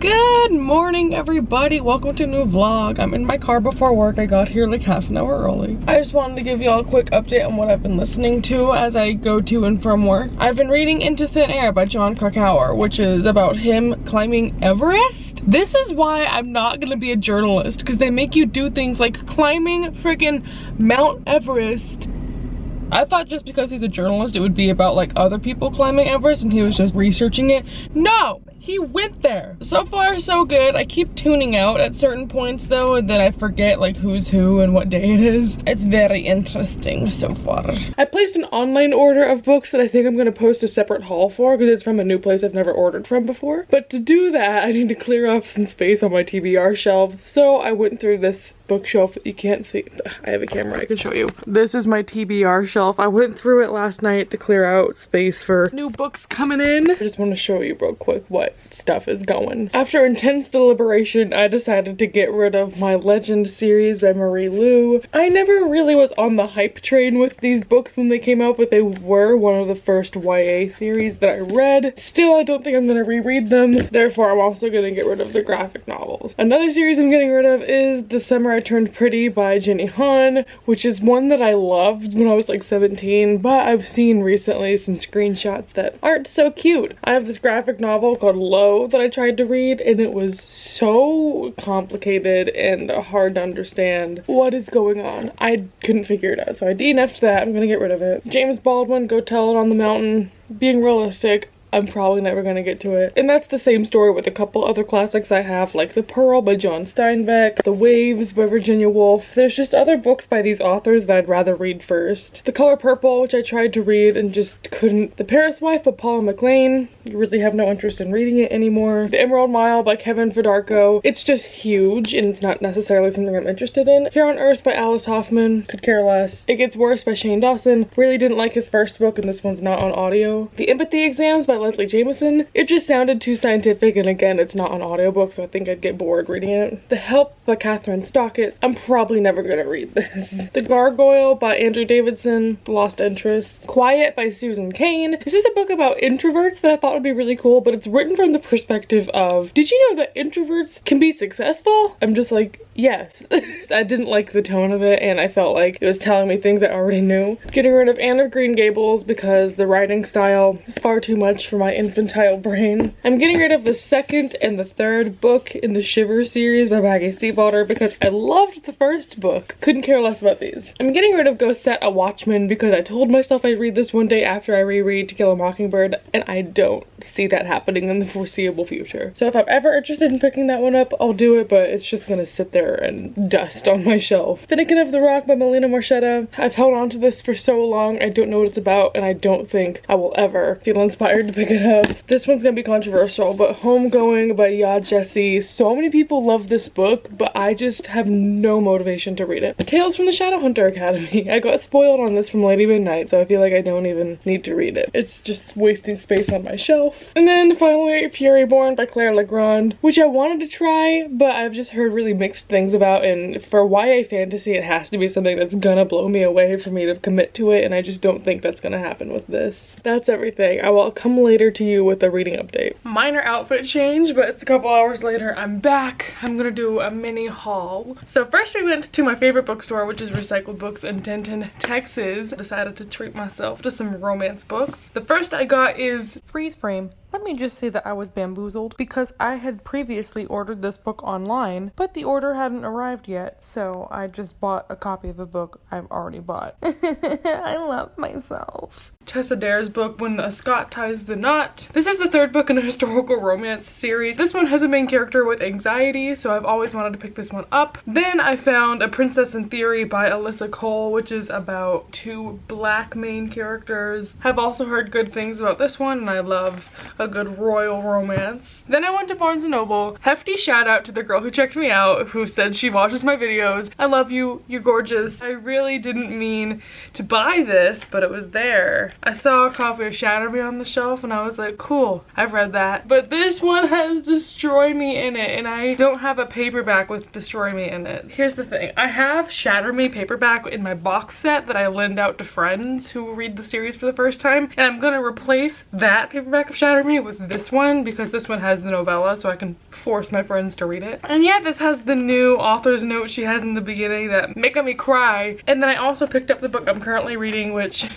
Good morning, everybody. Welcome to a new vlog. I'm in my car before work. I got here like half an hour early. I just wanted to give y'all a quick update on what I've been listening to as I go to and from work. I've been reading Into Thin Air by Jon Krakauer, which is about him climbing Everest. This is why I'm not gonna be a journalist, because they make you do things like climbing freaking Mount Everest. I thought just because he's a journalist it would be about like other people climbing Everest and he was just researching it. No! He went there! So far so good. I keep tuning out at certain points though, and then I forget like who's who and what day it is. It's very interesting so far. I placed an online order of books that I think I'm gonna post a separate haul for because it's from a new place I've never ordered from before. But to do that I need to clear off some space on my TBR shelves, so I went through this bookshelf that you can't see. I have a camera I can show you. This is my TBR shelf. I went through it last night to clear out space for new books coming in. I just want to show you real quick what stuff is going. After intense deliberation, I decided to get rid of my Legend series by Marie Lu. I never really was on the hype train with these books when they came out, but they were one of the first YA series that I read. Still, I don't think I'm gonna reread them. Therefore, I'm also gonna get rid of the graphic novels. Another series I'm getting rid of is The Summer I Turned Pretty by Jenny Han, which is one that I loved when I was like 17, but I've seen recently some screenshots that aren't so cute. I have this graphic novel called Low that I tried to read, and it was so complicated and hard to understand what is going on. I couldn't figure it out, so I DNF'd that. I'm gonna get rid of it. James Baldwin, Go Tell It on the Mountain. Being realistic, I'm probably never gonna get to it. And that's the same story with a couple other classics I have, like The Pearl by John Steinbeck, The Waves by Virginia Woolf. There's just other books by these authors that I'd rather read first. The Color Purple, which I tried to read and just couldn't. The Paris Wife by Paula McLean. You really have no interest in reading it anymore. The Emerald Mile by Kevin Fedarko. It's just huge and it's not necessarily something I'm interested in. Here on Earth by Alice Hoffman. Could care less. It Gets Worse by Shane Dawson. Really didn't like his first book and this one's not on audio. The Empathy Exams by Leslie Jameson. It just sounded too scientific, and again, it's not on audiobook, so I think I'd get bored reading it. The Help by Catherine Stockett. I'm probably never gonna read this. The Gargoyle by Andrew Davidson. Lost Interest. Quiet by Susan Cain. This is a book about introverts that I thought would be really cool, but it's written from the perspective of, did you know that introverts can be successful? I'm just like, yes. I didn't like the tone of it, and I felt like it was telling me things I already knew. Getting rid of Anne of Green Gables because the writing style is far too much for my infantile brain. I'm getting rid of the second and the third book in the Shiver series by Maggie Stiefvater because I loved the first book. Couldn't care less about these. I'm getting rid of Go Set a Watchman because I told myself I'd read this one day after I reread To Kill a Mockingbird, and I don't see that happening in the foreseeable future. So if I'm ever interested in picking that one up, I'll do it, but it's just gonna sit there and dust on my shelf. Finnegan of the Rock by Melina Marchetta. I've held on to this for so long, I don't know what it's about, and I don't think I will ever feel inspired to pick it up. This one's gonna be controversial, but Homegoing by Ya Jesse. So many people love this book, but I just have no motivation to read it. Tales from the Shadowhunter Academy. I got spoiled on this from Lady Midnight, so I feel like I don't even need to read it. It's just wasting space on my shelf. And then finally, Fury Born by Claire Legrand, which I wanted to try, but I've just heard really mixed things about, and for YA fantasy, it has to be something that's gonna blow me away for me to commit to it, and I just don't think that's gonna happen with this. That's everything. I will come later to you with a reading update. Minor outfit change, but it's a couple hours later. I'm back. I'm gonna do a mini haul. So first we went to my favorite bookstore, which is Recycled Books in Denton, Texas. I decided to treat myself to some romance books. The first I got is Freeze Frame. Let me just say that I was bamboozled because I had previously ordered this book online, but the order hadn't arrived yet, so I just bought a copy of a book I've already bought. I love myself. Tessa Dare's book, When a Scot Ties the Knot. This is the third book in a historical romance series. This one has a main character with anxiety, so I've always wanted to pick this one up. Then I found A Princess in Theory by Alyssa Cole, which is about two black main characters. I've also heard good things about this one, and I love a good royal romance. Then I went to Barnes & Noble. Hefty shout out to the girl who checked me out, who said she watches my videos. I love you, you're gorgeous. I really didn't mean to buy this, but it was there. I saw a copy of Shatter Me on the shelf and I was like, cool, I've read that. But this one has Destroy Me in it, and I don't have a paperback with Destroy Me in it. Here's the thing, I have Shatter Me paperback in my box set that I lend out to friends who read the series for the first time, and I'm gonna replace that paperback of Shatter Me me with this one because this one has the novella, so I can force my friends to read it. And yeah, this has the new author's note she has in the beginning that making me cry. And then I also picked up the book I'm currently reading, which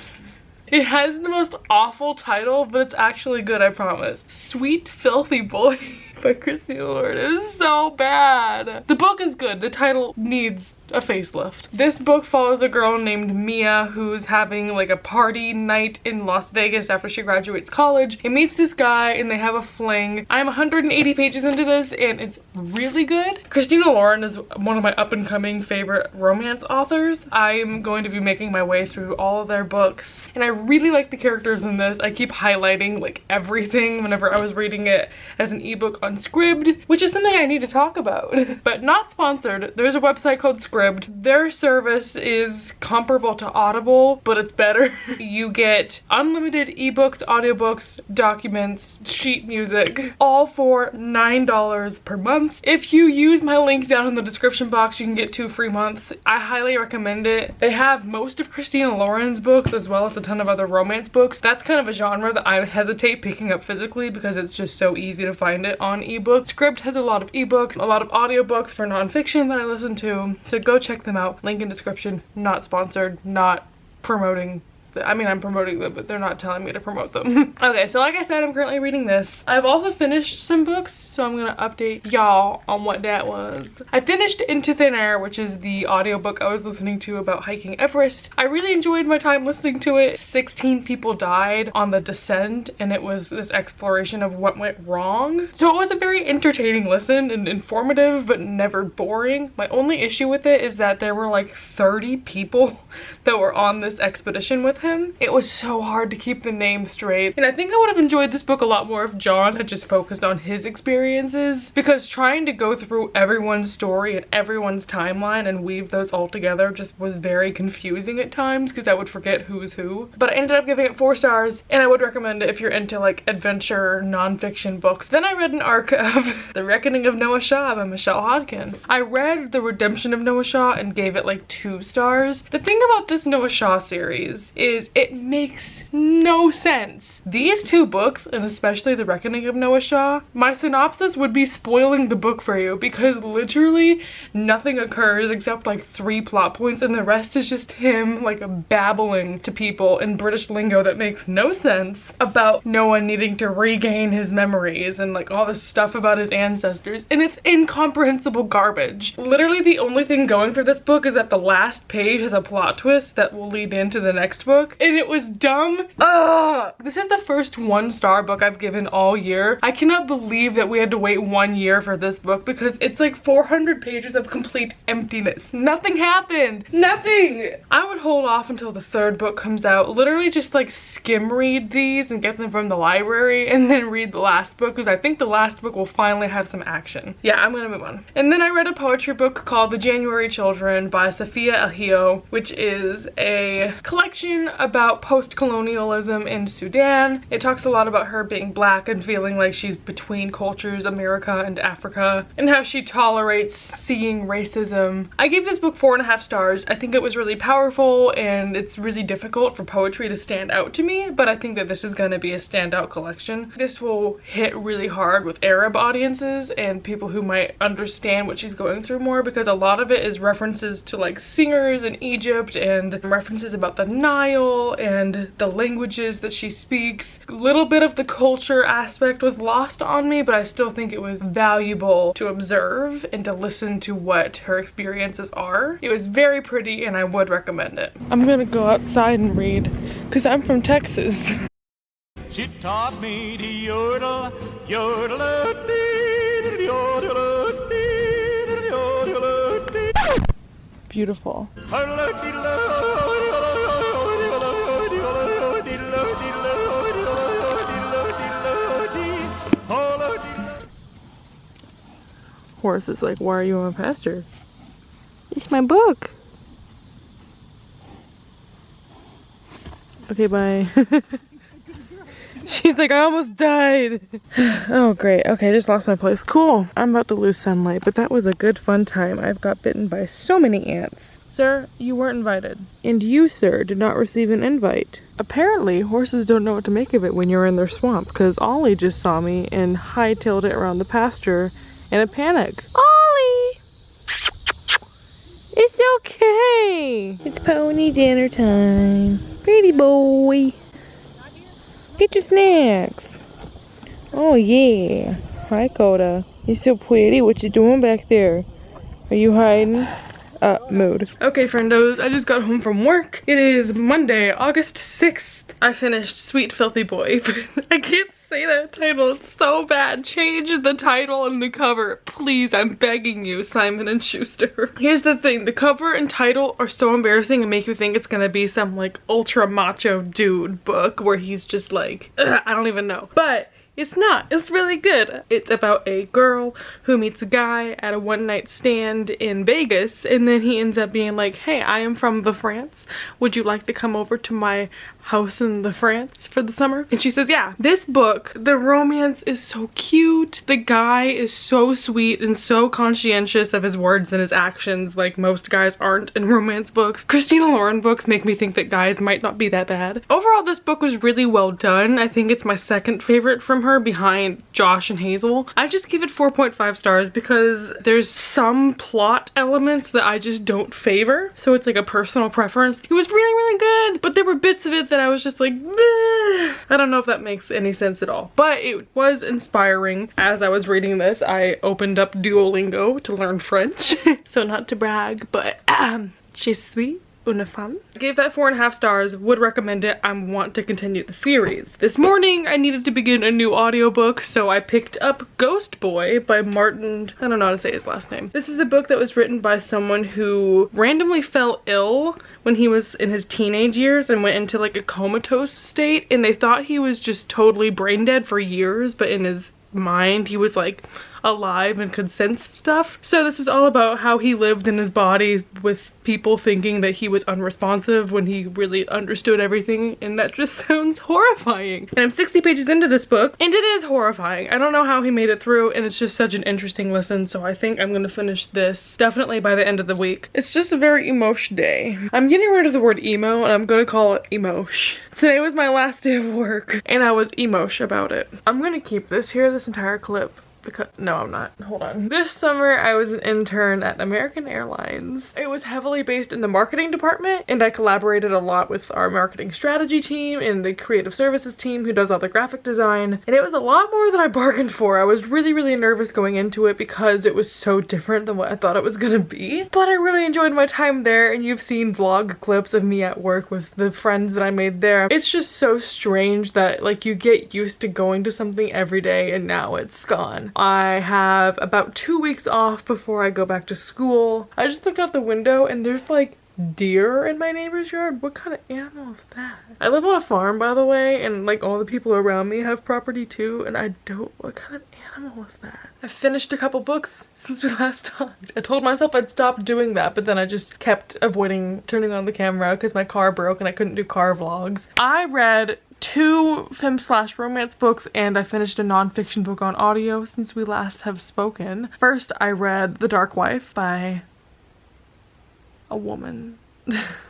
it has the most awful title, but it's actually good, I promise. Sweet Filthy Boy by Christina Lauren. It is so bad. The book is good. The title needs a facelift. This book follows a girl named Mia who's having like a party night in Las Vegas after she graduates college and meets this guy and they have a fling. I'm 180 pages into this and it's really good. Christina Lauren is one of my up and coming favorite romance authors. I'm going to be making my way through all of their books and I really like the characters in this. I keep highlighting like everything whenever I was reading it as an ebook on Scribd, which is something I need to talk about, but not sponsored. There's a website called Scribd. Their service is comparable to Audible, but it's better. You get unlimited ebooks, audiobooks, documents, sheet music, all for $9 per month. If you use my link down in the description box, you can get 2 free months. I highly recommend it. They have most of Christina Lauren's books as well as a ton of other romance books. That's kind of a genre that I hesitate picking up physically because it's just so easy to find it on ebook. Scribd has a lot of ebooks, a lot of audiobooks for nonfiction that I listen to, so go check them out. Link in description. Not sponsored, not promoting. I mean, I'm promoting them, but they're not telling me to promote them. Okay, so like I said, I'm currently reading this. I've also finished some books, so I'm gonna update y'all on what that was. I finished Into Thin Air, which is the audiobook I was listening to about hiking Everest. I really enjoyed my time listening to it. 16 people died on the descent, and it was this exploration of what went wrong. So it was a very entertaining listen and informative, but never boring. My only issue with it is that there were like 30 people that were on this expedition with him. It was so hard to keep the name straight, and I think I would have enjoyed this book a lot more if John had just focused on his experiences, because trying to go through everyone's story and everyone's timeline and weave those all together just was very confusing at times because I would forget who's who. But I ended up giving it 4 stars, and I would recommend it if you're into like adventure nonfiction books. Then I read an arc of The Reckoning of Noah Shaw by Michelle Hodkin. I read The Redemption of Noah Shaw and gave it like 2 stars. The thing about this Noah Shaw series is it makes no sense. These 2 books, and especially The Reckoning of Noah Shaw, my synopsis would be spoiling the book for you because literally nothing occurs except like 3 plot points and the rest is just him like babbling to people in British lingo that makes no sense about Noah needing to regain his memories and like all this stuff about his ancestors, and it's incomprehensible garbage. Literally the only thing going for this book is that the last page has a plot twist that will lead into the next book, and it was dumb. Ugh! This is the first 1-star book I've given all year. I cannot believe that we had to wait 1 year for this book because it's like 400 pages of complete emptiness. Nothing happened. Nothing! I would hold off until the 3rd book comes out. Literally just like skim read these and get them from the library and then read the last book because I think the last book will finally have some action. Yeah, I'm gonna move on. And then I read a poetry book called The January Children by Sophia El-Hio, which is a collection about post-colonialism in Sudan. It talks a lot about her being black and feeling like she's between cultures, America and Africa, and how she tolerates seeing racism. I gave this book 4.5 stars. I think it was really powerful and it's really difficult for poetry to stand out to me, but I think that this is going to be a standout collection. This will hit really hard with Arab audiences and people who might understand what she's going through more, because a lot of it is references to like singers in Egypt and references about the Nile and the languages that she speaks. A little bit of the culture aspect was lost on me, but I still think it was valuable to observe and to listen to what her experiences are. It was very pretty and I would recommend it. I'm gonna go outside and read because I'm from Texas. She taught me to yodel, yodel, yodel, yodel, yodel. Beautiful. Horse is like, why are you on pasture? It's my book. Okay, bye. She's like, I almost died. Oh, great. Okay, I just lost my place. Cool. I'm about to lose sunlight, but that was a good fun time. I've got bitten by so many ants. Sir, you weren't invited. And you, sir, did not receive an invite. Apparently, horses don't know what to make of it when you're in their swamp, because Ollie just saw me and hightailed it around the pasture in a panic. Ollie! It's okay. It's pony dinner time. Pretty boy. Get your snacks. Oh yeah. Hi Coda. You're so pretty. What you doing back there? Are you hiding? Mood. Okay, friendos, I just got home from work. It is Monday, August 6th. I finished Sweet Filthy Boy, but I can't say that title. It's so bad. Change the title and the cover. Please, I'm begging you, Simon & Schuster. Here's the thing. The cover and title are so embarrassing and make you think it's gonna be some like ultra macho dude book where he's just like, I don't even know. But it's not. It's really good. It's about a girl who meets a guy at a one-night stand in Vegas, and then he ends up being like, hey, I am from the France. Would you like to come over to my house in the France for the summer? And she says, yeah. This book, the romance is so cute. The guy is so sweet and so conscientious of his words and his actions, like most guys aren't in romance books. Christina Lauren books make me think that guys might not be that bad. Overall, this book was really well done. I think it's my second favorite from her behind Josh and Hazel. I just give it 4.5 stars because there's some plot elements that I just don't favor. So it's like a personal preference. It was really, really good, but there were bits of it that I was just like, bleh. I don't know if that makes any sense at all, but it was inspiring. As I was reading this, I opened up Duolingo to learn French. So not to brag, but she's sweet. Une femme. I gave that 4.5 stars, would recommend it. I want to continue the series. This morning I needed to begin a new audiobook, so I picked up Ghost Boy by Martin, I don't know how to say his last name. This is a book that was written by someone who randomly fell ill when he was in his teenage years and went into like a comatose state, and they thought he was just totally brain dead for years, but in his mind he was like alive and could sense stuff. So this is all about how he lived in his body with people thinking that he was unresponsive when he really understood everything, and that just sounds horrifying. And I'm 60 pages into this book and it is horrifying. I don't know how he made it through, and it's just such an interesting listen, so I think I'm gonna finish this definitely by the end of the week. It's just a very emosh day. I'm getting rid of the word emo and I'm gonna call it emosh. Today was my last day of work and I was emosh about it. I'm gonna keep this here, this entire clip. Because, no, I'm not. Hold on. This summer, I was an intern at American Airlines. It was heavily based in the marketing department, and I collaborated a lot with our marketing strategy team and the creative services team who does all the graphic design. And it was a lot more than I bargained for. I was really, really nervous going into it because it was so different than what I thought it was gonna be. But I really enjoyed my time there, and you've seen vlog clips of me at work with the friends that I made there. It's just so strange that, like, you get used to going to something every day and now it's gone. I have about 2 weeks off before I go back to school. I just looked out the window and there's like deer in my neighbor's yard. What kind of animal is that? I live on a farm, by the way, and like all the people around me have property too, and I don't. What kind of animal is that? I finished a couple books since we last talked. I told myself I'd stop doing that, but then I just kept avoiding turning on the camera because my car broke and I couldn't do car vlogs. I read 2 fem/romance books, and I finished a non-fiction book on audio since we last have spoken. First, I read The Dark Wife by a woman.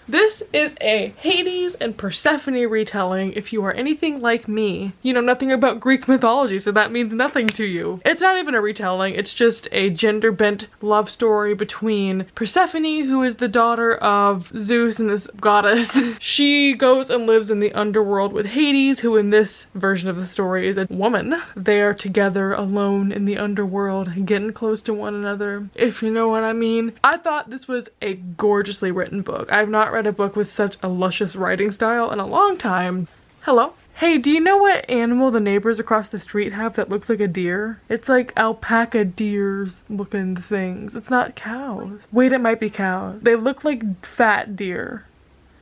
This is a Hades and Persephone retelling. If you are anything like me, you know nothing about Greek mythology, so that means nothing to you. It's not even a retelling, it's just a gender-bent love story between Persephone, who is the daughter of Zeus and this goddess. She goes and lives in the underworld with Hades, who in this version of the story is a woman. They are together alone in the underworld, getting close to one another, if you know what I mean. I thought this was a gorgeously written book. I've not read a book with such a luscious writing style in a long time. Hello? Hey, do you know what animal the neighbors across the street have that looks like a deer? It's like alpaca deers looking things. It's not cows. Wait, it might be cows. They look like fat deer.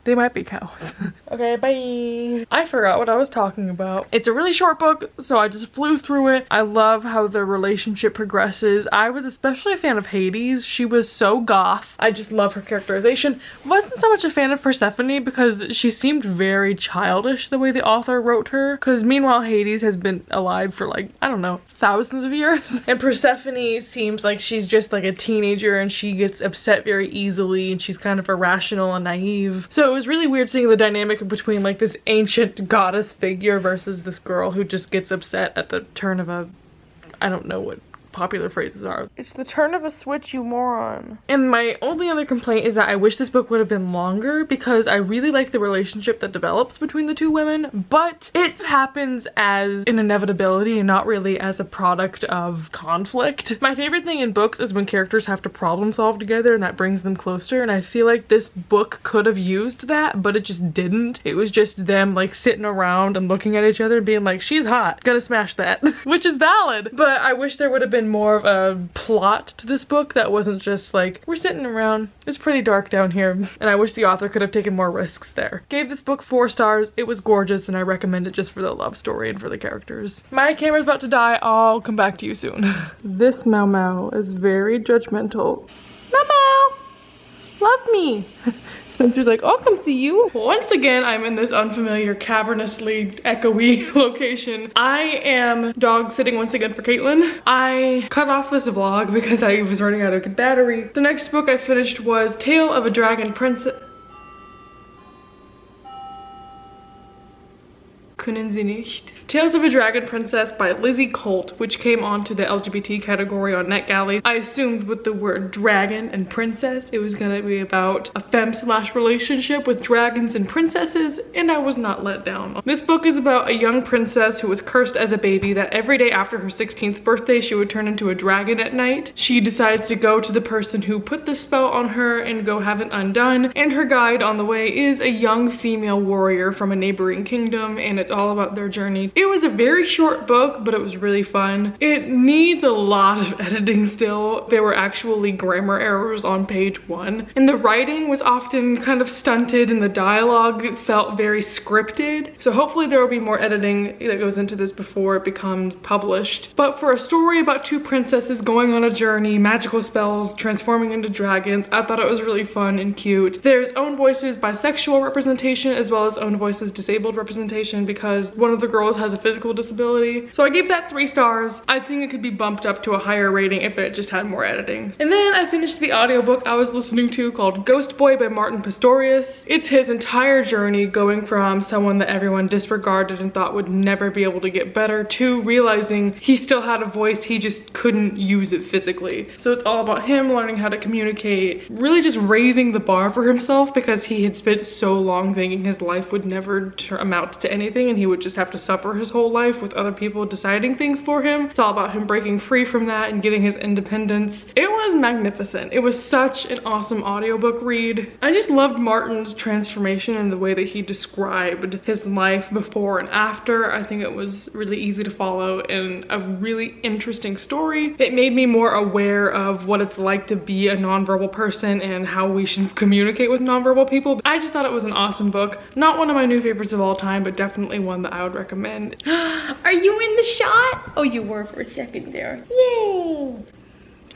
They might be cows. Okay, bye. I forgot what I was talking about. It's a really short book, so I just flew through it. I love how the relationship progresses. I was especially a fan of Hades. She was so goth. I just love her characterization. Wasn't so much a fan of Persephone because she seemed very childish the way the author wrote her. Because meanwhile, Hades has been alive for like, I don't know, thousands of years. And Persephone seems like she's just like a teenager and she gets upset very easily and she's kind of irrational and naive. So it was really weird seeing the dynamic between like this ancient goddess figure versus this girl who just gets upset at the turn of a, I don't know what popular phrases are. It's the turn of a switch, you moron. And my only other complaint is that I wish this book would have been longer because I really like the relationship that develops between the two women, but it happens as an inevitability and not really as a product of conflict. My favorite thing in books is when characters have to problem solve together and that brings them closer, and I feel like this book could have used that, but it just didn't. It was just them like sitting around and looking at each other and being like, she's hot, gotta smash that. Which is valid, but I wish there would have been more of a plot to this book that wasn't just like, we're sitting around, it's pretty dark down here, and I wish the author could have taken more risks there. Gave this book 4 stars. It was gorgeous and I recommend it just for the love story and for the characters. My camera's about to die. I'll come back to you soon. This Mau Mau is very judgmental. Mau Mau! Love me! Spencer's like, I'll come see you. Once again, I'm in this unfamiliar, cavernously echoey location. I am dog sitting once again for Caitlin. I cut off this vlog because I was running out of battery. The next book I finished was Tale of a Dragon Princess. Können Sie nicht? Tales of a Dragon Princess by Lizzie Colt, which came onto the LGBT category on NetGalley. I assumed with the word dragon and princess, it was gonna be about a femme-slash relationship with dragons and princesses, and I was not let down. This book is about a young princess who was cursed as a baby that every day after her 16th birthday, she would turn into a dragon at night. She decides to go to the person who put the spell on her and go have it undone, and her guide on the way is a young female warrior from a neighboring kingdom, and it's all about their journey. It was a very short book, but it was really fun. It needs a lot of editing still. There were actually grammar errors on page 1, and the writing was often kind of stunted and the dialogue felt very scripted. So hopefully there will be more editing that goes into this before it becomes published. But for a story about 2 princesses going on a journey, magical spells, transforming into dragons, I thought it was really fun and cute. There's own voices bisexual representation as well as own voices disabled representation because one of the girls has a physical disability. So I gave that 3 stars. I think it could be bumped up to a higher rating if it just had more editing. And then I finished the audiobook I was listening to called Ghost Boy by Martin Pistorius. It's his entire journey going from someone that everyone disregarded and thought would never be able to get better to realizing he still had a voice, he just couldn't use it physically. So it's all about him learning how to communicate, really just raising the bar for himself because he had spent so long thinking his life would never amount to anything and he would just have to suffer his whole life with other people deciding things for him. It's all about him breaking free from that and getting his independence. It was magnificent. It was such an awesome audiobook read. I just loved Martin's transformation and the way that he described his life before and after. I think it was really easy to follow and a really interesting story. It made me more aware of what it's like to be a nonverbal person and how we should communicate with nonverbal people. I just thought it was an awesome book. Not one of my new favorites of all time, but definitely one that I would recommend. Are you in the shot? Oh, you were for a second there. Yay!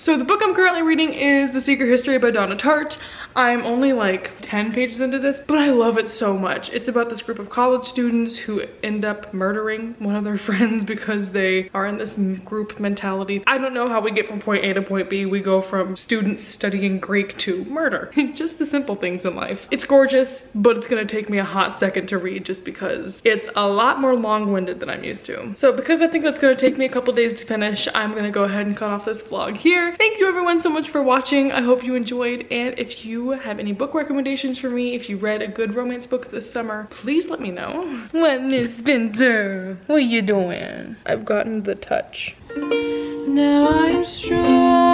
So the book I'm currently reading is The Secret History by Donna Tartt. I'm only like 10 pages into this, but I love it so much. It's about this group of college students who end up murdering one of their friends because they are in this group mentality. I don't know how we get from point A to point B. We go from students studying Greek to murder. Just the simple things in life. It's gorgeous, but it's gonna take me a hot second to read just because it's a lot more long-winded than I'm used to. So because I think that's gonna take me a couple days to finish, I'm gonna go ahead and cut off this vlog here. Thank you everyone so much for watching. I hope you enjoyed, and if you have any book recommendations for me, if you read a good romance book this summer, please let me know. What, Miss Spencer? What are you doing? I've gotten the touch. Now I'm strong.